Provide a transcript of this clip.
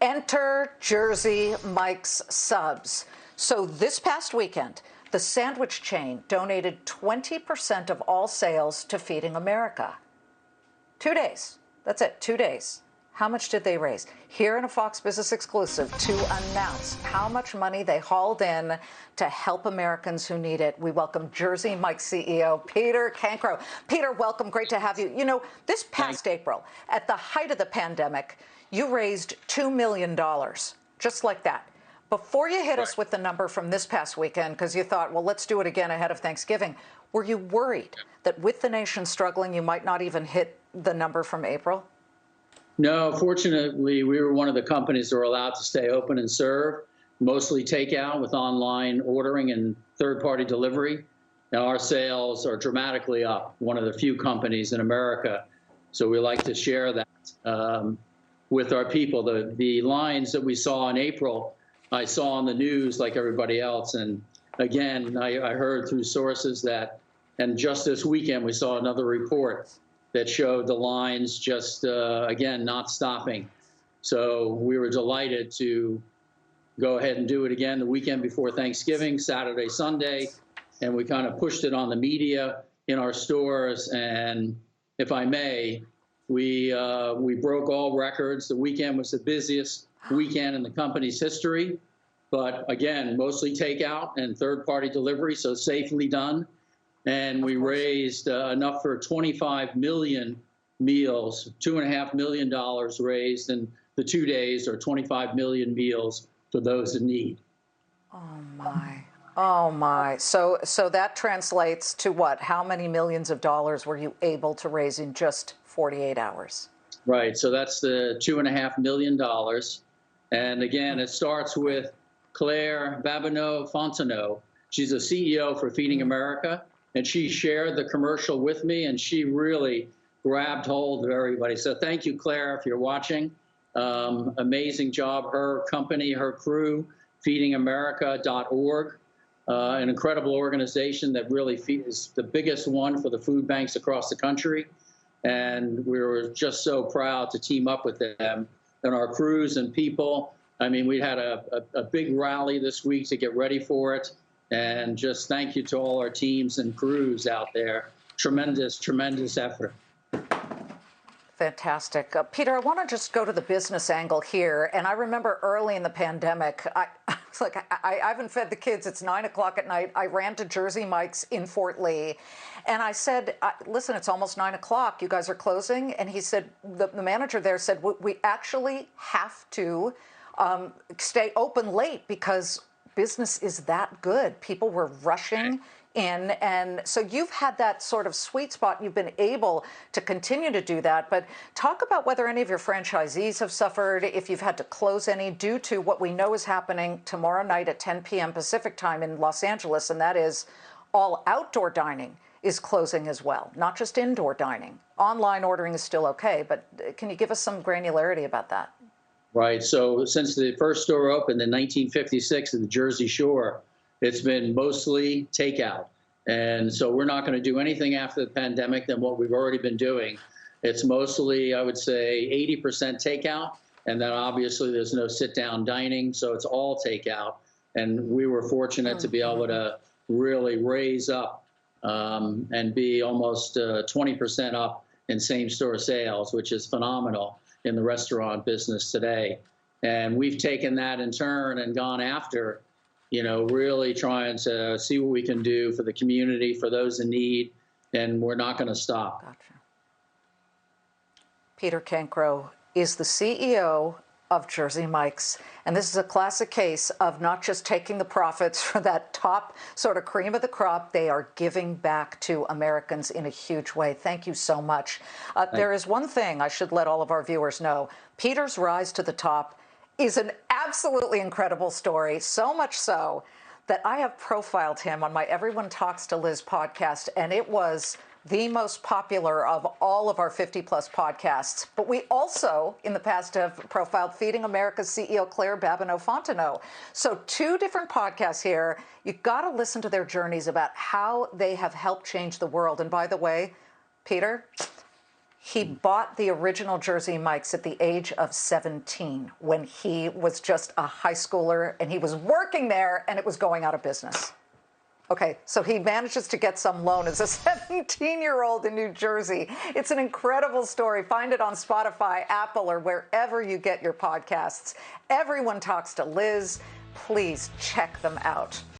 Enter Jersey Mike's subs. So this past weekend, the sandwich chain donated 20% of all sales to Feeding America. 2 days. That's it, 2 days. How much did they raise? Here in a Fox Business exclusive to announce how much money they hauled in to help Americans who need it. We welcome Jersey Mike's CEO, Peter Cancro. Peter, welcome. Great to have you. You know, this past April, at the height of the pandemic, you raised $2 million, just like that. Before you hit us with the number from this past weekend, because you thought, well, let's do it again ahead of Thanksgiving, were you worried that with the nation struggling, you might not even hit the number from April? No, fortunately, we were one of the companies that were allowed to stay open and serve, mostly takeout with online ordering and third-party delivery. And our sales are dramatically up, one of the few companies in America. So we like to share that with our people. The lines that we saw in April, I saw on the news like everybody else. And again, I heard through sources that, and just this weekend, we saw another report that showed the lines just, again, not stopping. So we were delighted to go ahead and do it again the weekend before Thanksgiving, Saturday, Sunday, and we kind of pushed it on the media in our stores. And if I may, we broke all records. The weekend was the busiest weekend in the company's history, but again, mostly takeout and third-party delivery, so safely done. And we raised enough for 25 million meals, $2.5 million raised in the 2 days, or 25 million meals for those in need. Oh, my. Oh, my. So that translates to what? How many millions of dollars were you able to raise in just 48 hours? Right. So that's the $2.5 million. And again, it starts with Claire Babineau-Fontenot. She's a CEO for Feeding America. And she shared the commercial with me, and she really grabbed hold of everybody. So thank you, Claire, if you're watching. Amazing job. Her company, her crew, feedingamerica.org, an incredible organization that really is the biggest one for the food banks across the country. And we were just so proud to team up with them and our crews and people. I mean, we had a big rally this week to get ready for it. And just thank you to all our teams and crews out there. Tremendous, tremendous effort. Fantastic. Peter, I want to just go to the business angle here. And I remember early in the pandemic, I was like, I haven't fed the kids. It's 9 o'clock at night. I ran to Jersey Mike's in Fort Lee. And I said, listen, it's almost 9 o'clock. You guys are closing. And he said, the manager there said, we actually have to stay open late because business is that good. People were rushing in. And so you've had that sort of sweet spot. You've been able to continue to do that. But talk about whether any of your franchisees have suffered, if you've had to close any due to what we know is happening tomorrow night at 10 p.m. Pacific time in Los Angeles. And that is all outdoor dining is closing as well, not just indoor dining. Online ordering is still okay. But can you give us some granularity about that? Right. So since the first store opened in 1956 at the Jersey Shore, it's been mostly takeout. And so we're not going to do anything after the pandemic than what we've already been doing. It's mostly, I would say, 80% takeout. And then obviously there's no sit-down dining. So it's all takeout. And we were fortunate to be able to really raise up and be almost 20% up in same-store sales, which is phenomenal in the restaurant business today. And we've taken that in turn and gone after, you know, really trying to see what we can do for the community, for those in need, and we're not going to stop. Gotcha. Peter Cancro is the CEO of Jersey Mike's. And this is a classic case of not just taking the profits for that top sort of cream of the crop, they are giving back to Americans in a huge way. Thank you so much. There is one thing I should let all of our viewers know. Peter's rise to the top is an absolutely incredible story, so much so that I have profiled him on my Everyone Talks to Liz podcast, and it was the most popular of all of our 50-plus podcasts. But we also, in the past, have profiled Feeding America's CEO, Claire Babineau-Fontenot. So 2 different podcasts here. You've got to listen to their journeys about how they have helped change the world. And by the way, Peter, He bought the original Jersey Mike's at the age of 17 when he was just a high schooler and he was working there and it was going out of business. Okay, so he manages to get some loan as a 17-year-old in New Jersey. It's an incredible story. Find it on Spotify, Apple, or wherever you get your podcasts. Everyone Talks to Liz. Please check them out.